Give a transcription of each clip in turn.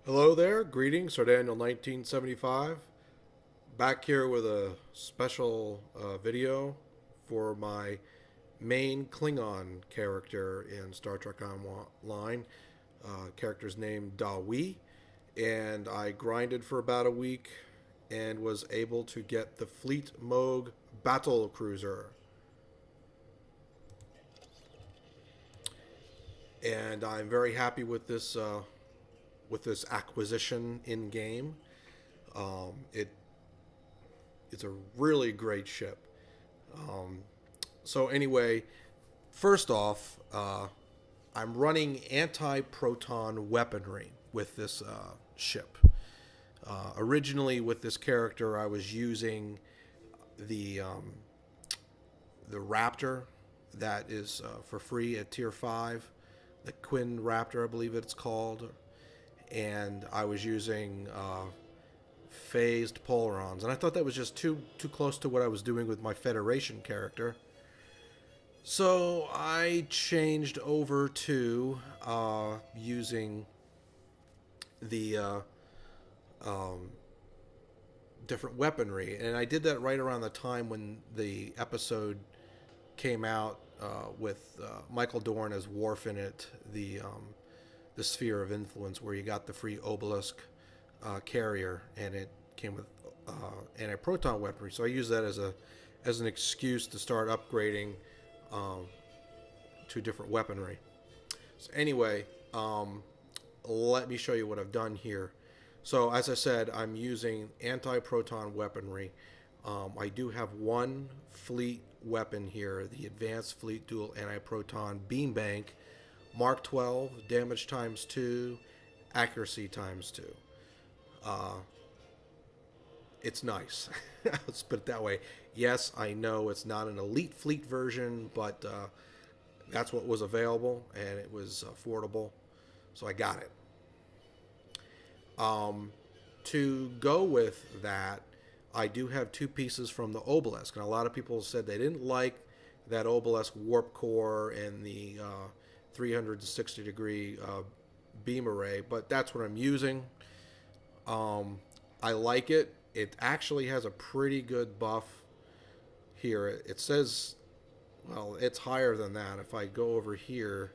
Hello there, greetings, Sir Daniel 1975. Back here with a special video for my main Klingon character in Star Trek Online. Character's name Dawi, and I grinded for about a week and was able to get the Fleet Mogh Battle Cruiser. And I'm very happy with this acquisition in game. It it's a really great ship. Um, so anyway, first off, I'm running anti-proton weaponry with this ship. Originally, with this character, I was using the um, the Raptor that is for free at Tier 5, the Quinn Raptor, I believe it's called, and I was using phased polarons, and I thought that was just too close to what I was doing with my Federation character. So I changed over to using the um, different weaponry, and I did that right around the time when the episode came out with Michael Dorn as Worf in it, the Sphere of Influence, where you got the free obelisk carrier, and it came with anti-proton weaponry. So I use that as an excuse to start upgrading um, to different weaponry. So anyway, let me show you what I've done here. So as I said, I'm using anti-proton weaponry. I do have one fleet weapon here, the Advanced Fleet Dual Anti-Proton Beam Bank, Mark 12, damage times 2, accuracy times 2. Uh, it's nice. Let's put it that way. Yes, I know it's not an elite fleet version, but that's what was available, and it was affordable, so I got it. To go with that, I do have two pieces from the obelisk, and a lot of people said they didn't like that obelisk warp core and the 360-degree beam array, but that's what I'm using. I like it. It actually has a pretty good buff here. It says, well, it's higher than that. If I go over here,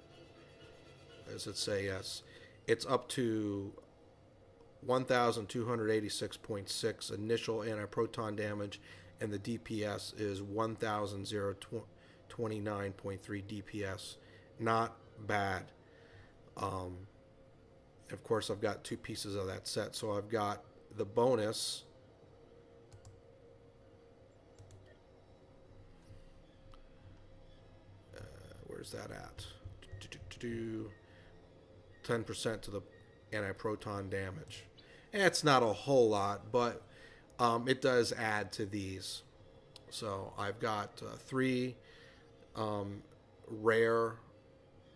does it say yes? It's up to 1,286.6 initial anti-proton damage, and the DPS is 1,029.3 DPS. Not bad. Of course, I've got two pieces of that set. So I've got the bonus. Where's that at? 10% to the anti-proton damage. It's not a whole lot, but it does add to these. So I've got three rare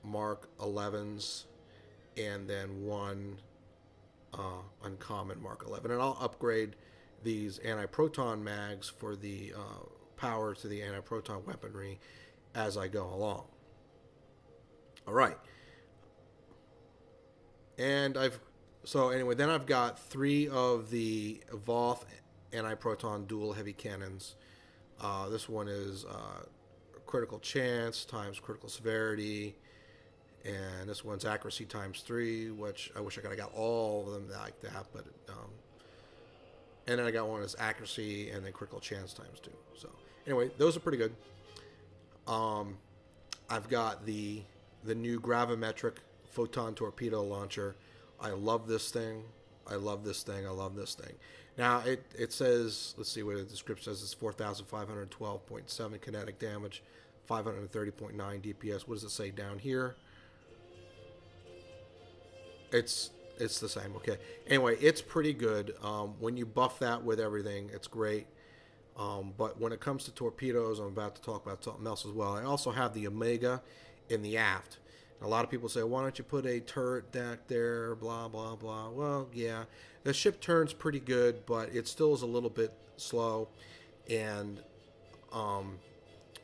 Mark 11s, and then one uncommon Mark 11. And I'll upgrade these anti-proton mags for the power to the anti-proton weaponry as I go along. All right. And so anyway, then I've got three of the Voth anti-proton dual heavy cannons. This one is critical chance times critical severity, and this one's accuracy times 3, which I wish I could have got all of them like that, but and then I got one that's accuracy and then critical chance times 2. So anyway, those are pretty good. I've got the new gravimetric photon torpedo launcher. I love this thing. I love this thing. I love this thing. Now it says, let's see what the description says. It's 4,512.7 kinetic damage, 530.9 DPS. What does it say down here? It's the same. Okay. Anyway, it's pretty good. When you buff that with everything, it's great. But when it comes to torpedoes, I'm about to talk about something else as well. I also have the Omega in the aft. A lot of people say, why don't you put a turret deck there, blah, blah, blah. Well, yeah, the ship turns pretty good, but it still is a little bit slow. And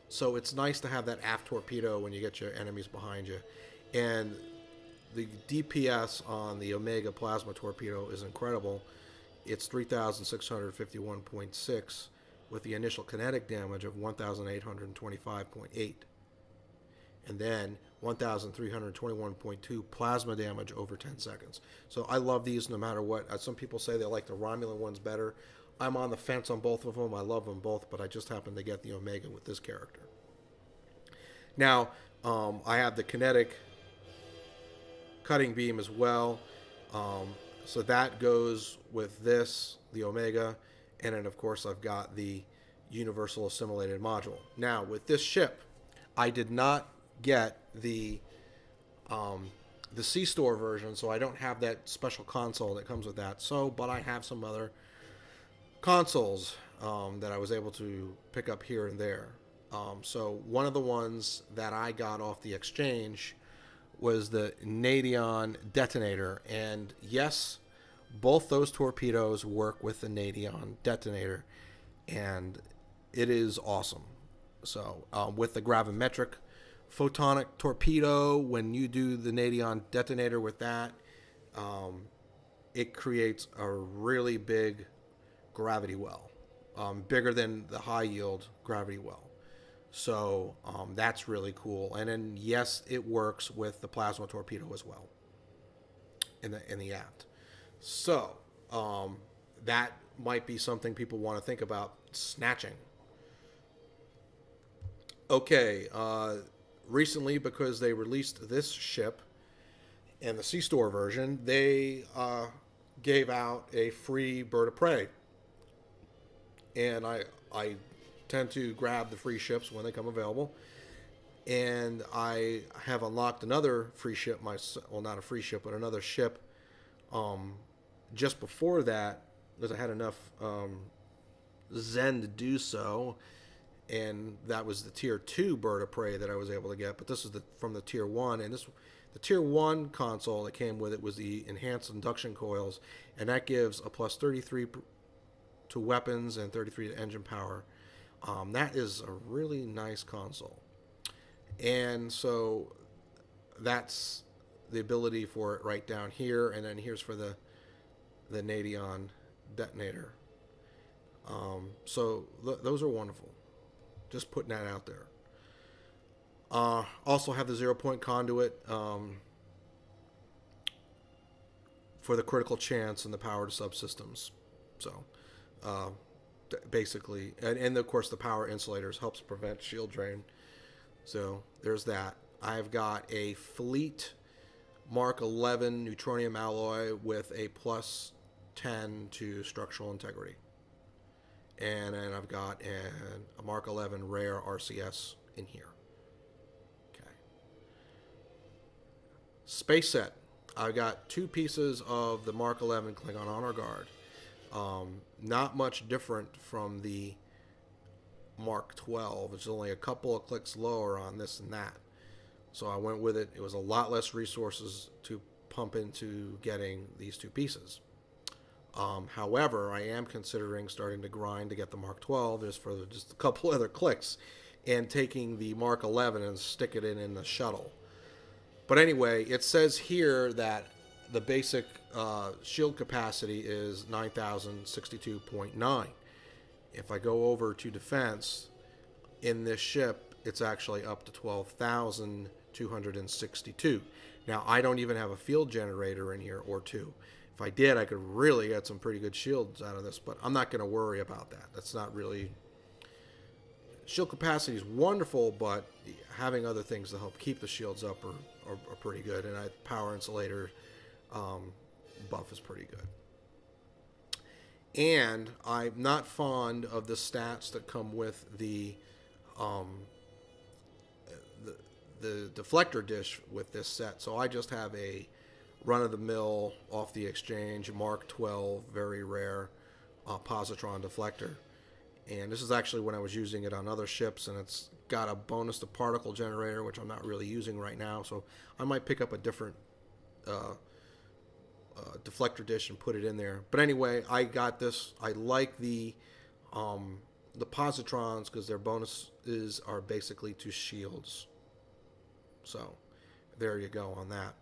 so it's nice to have that aft torpedo when you get your enemies behind you. And the DPS on the Omega plasma torpedo is incredible. It's 3,651.6 with the initial kinetic damage of 1,825.8. And then 1,321.2 plasma damage over 10 seconds. So I love these no matter what. Some people say they like the Romulan ones better. I'm on the fence on both of them. I love them both, but I just happen to get the Omega with this character. Now, I have the kinetic cutting beam as well. So that goes with this, the Omega, and then of course I've got the universal assimilated module. Now, with this ship, I did not get the C-Store version, so I don't have that special console that comes with that. But I have some other consoles that I was able to pick up here and there. So one of the ones that I got off the exchange was the Nadion detonator, and yes, both those torpedoes work with the Nadion detonator, and it is awesome. So with the gravimetric photonic torpedo, when you do the Nadion detonator with that, it creates a really big gravity well, bigger than the high yield gravity well. So that's really cool. And then yes, it works with the plasma torpedo as well in the aft. So that might be something people want to think about snatching. Okay, recently, because they released this ship and the C-Store version, they gave out a free bird of prey. And I tend to grab the free ships when they come available. And I have unlocked another free ship, well, not a free ship, but another ship just before that, because I had enough Zen to do so. And that was the Tier 2 bird of prey that I was able to get. But this is from the Tier 1. And the Tier 1 console that came with it was the enhanced induction coils. And that gives a plus 33 to weapons and 33 to engine power. That is a really nice console. And so that's the ability for it right down here. And then here's for the Nadion detonator. So those are wonderful. Just putting that out there. Also have the 0-point conduit for the critical chance and the power to subsystems. So basically, and of course the power insulators helps prevent shield drain. So there's that. I've got a Fleet Mark 11 neutronium alloy with a plus 10 to structural integrity. And then I've got a Mark 11 rare RCS in here. Okay. Space set. I've got 2 pieces of the Mark 11 Klingon Honor Guard. Not much different from the Mark 12. It's only a couple of clicks lower on this and that. So I went with it. It was a lot less resources to pump into getting these 2 pieces. However, I am considering starting to grind to get the Mark 12 just for just a couple other clicks and taking the Mark 11 and stick it in the shuttle. But anyway, it says here that the basic shield capacity is 9,062.9. If I go over to defense, in this ship, it's actually up to 12,262. Now, I don't even have a field generator in here or 2. If I did, I could really get some pretty good shields out of this, but I'm not going to worry about that. That's not really... Shield capacity is wonderful, but having other things to help keep the shields up are pretty good, and power insulator buff is pretty good. And I'm not fond of the stats that come with the deflector dish with this set, so I just have a run-of-the-mill off the exchange Mark 12 very rare positron deflector, and this is actually when I was using it on other ships, and it's got a bonus to particle generator, which I'm not really using right now, so I might pick up a different deflector dish and put it in there. But anyway, I got this. I like the positrons because their bonuses are basically to shields. So there you go on that.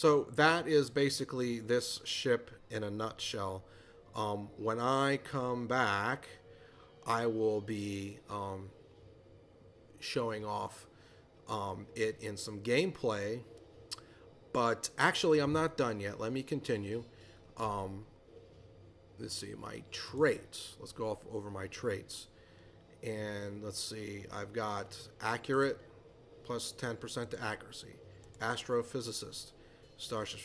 So that is basically this ship in a nutshell. When I come back, I will be showing off it in some gameplay. But actually, I'm not done yet. Let me continue. Um, let's see, my traits. Let's go over my traits. And let's see, I've got accurate plus 10% to accuracy, astrophysicist, starship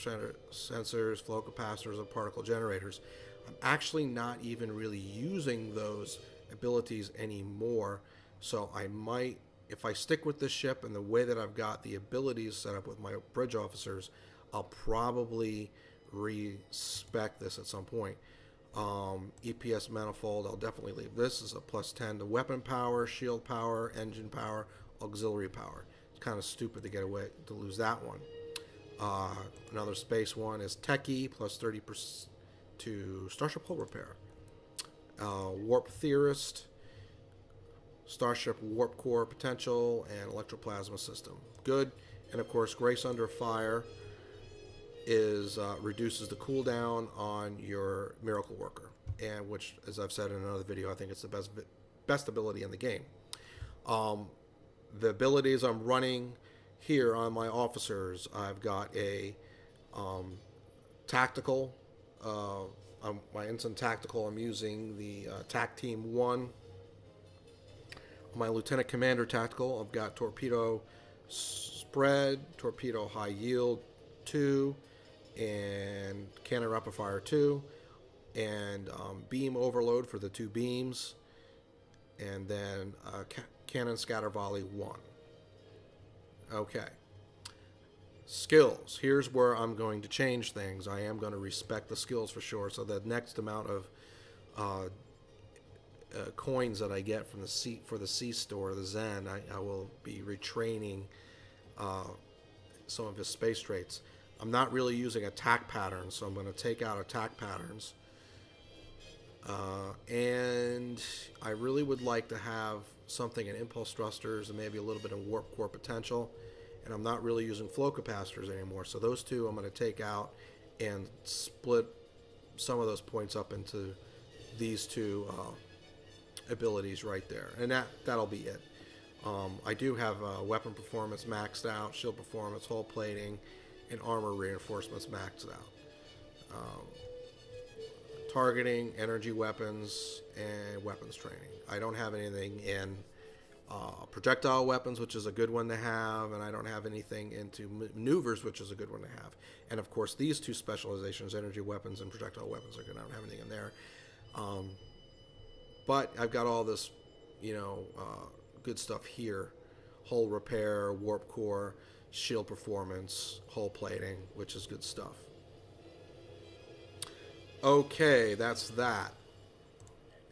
sensors, flow capacitors, and particle generators. I'm actually not even really using those abilities anymore, so I might, if I stick with this ship and the way that I've got the abilities set up with my bridge officers, I'll probably respec this at some point. EPS manifold, I'll definitely leave. This is a plus 10 to weapon power, shield power, engine power, auxiliary power. It's kind of stupid to get away to lose that one. Another space one is techie, plus 30% to starship hull repair. Warp theorist, starship warp core potential, and electroplasma system. Good. And of course, grace under fire is reduces the cooldown on your miracle worker, and which, as I've said in another video, I think it's the best ability in the game. The abilities I'm running here on my officers, I've got a tactical, my instant tactical. I'm using the TAC Team 1. My Lieutenant Commander tactical, I've got torpedo spread, torpedo high yield 2, and cannon rapid fire 2, and beam overload for the 2 beams, and then cannon scatter volley 1. Okay. Skills. Here's where I'm going to change things. I am going to respect the skills for sure. So the next amount of coins that I get from the C store, the Zen, I will be retraining some of his space traits. I'm not really using attack patterns, so I'm going to take out attack patterns. And I really would like to have something in impulse thrusters and maybe a little bit of warp core potential. And I'm not really using flow capacitors anymore. So those two I'm going to take out and split some of those points up into these two abilities right there. And that'll be it. I do have weapon performance maxed out, shield performance, hull plating, and armor reinforcements maxed out. Targeting, energy weapons, and weapons training. I don't have anything in projectile weapons, which is a good one to have, and I don't have anything into maneuvers, which is a good one to have. And of course, these two specializations, energy weapons and projectile weapons, are good. I don't have anything in there. But I've got all this, good stuff here. Hull repair, warp core, shield performance, hull plating, which is good stuff. Okay, that's that.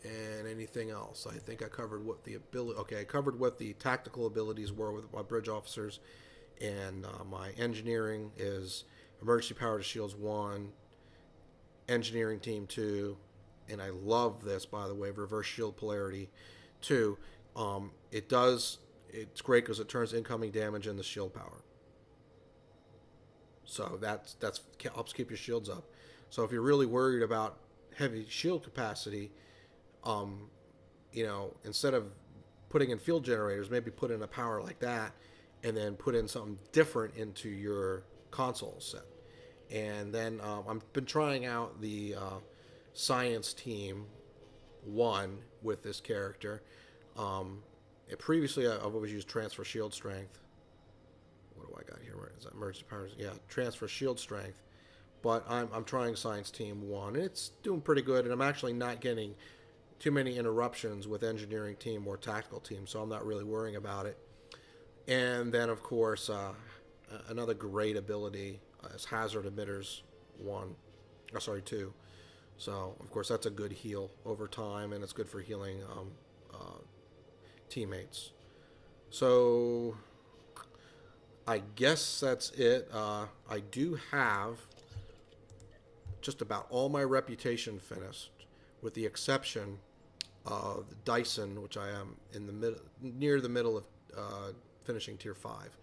And anything else? I think I covered what the ability. Okay, I covered what the tactical abilities were with my bridge officers, and my engineering is emergency power to shields 1, engineering team 2, and I love this, by the way, reverse shield polarity 2. It's great because it turns incoming damage into shield power. So that's helps keep your shields up. So if you're really worried about heavy shield capacity, instead of putting in field generators, maybe put in a power like that, and then put in something different into your console set. And then I've been trying out the Science Team 1 with this character. Previously, I've always used Transfer Shield Strength. What do I got here? Where is that? Emergency powers? Yeah, Transfer Shield Strength. But I'm trying Science Team 1, and it's doing pretty good, and I'm actually not getting too many interruptions with Engineering Team or Tactical Team, so I'm not really worrying about it. And then, of course, another great ability is Hazard Emitters 2. So, of course, that's a good heal over time, and it's good for healing teammates. So, I guess that's it. I do have just about all my reputation finished, with the exception of Dyson, which I am in the near the middle of finishing Tier 5.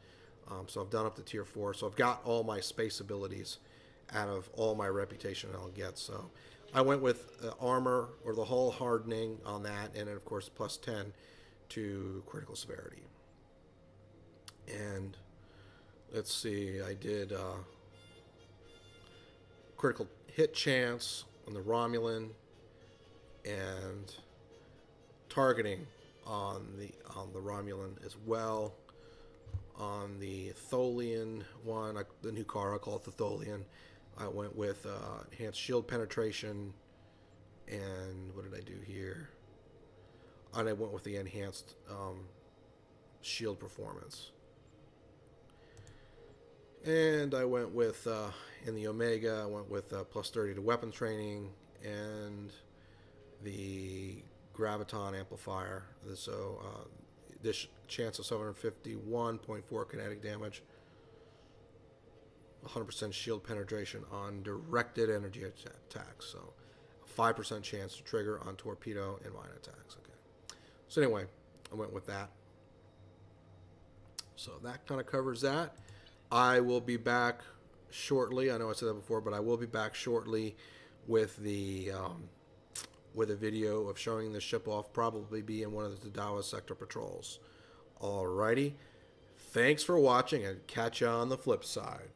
So I've done up to tier 4. So I've got all my space abilities out of all my reputation I'll get. So I went with armor or the hull hardening on that, and then of course plus 10 to critical severity. And let's see, I did critical hit chance on the Romulan and targeting on the Romulan as well. On the Tholian one, the new car, I call it the Tholian, I went with enhanced shield penetration, and what did I do here? And I went with the enhanced shield performance. And I went with, in the Omega, I went with plus 30 to weapon training and the Graviton amplifier. So this chance of 751.4 kinetic damage, 100% shield penetration on directed energy attacks. So 5% chance to trigger on torpedo and mine attacks. Okay. So anyway, I went with that. So that kind of covers that. I will be back shortly. I know I said that before, but I will be back shortly with a video of showing the ship off. Probably be in one of the Tadawa sector patrols. Alrighty. Thanks for watching, and catch you on the flip side.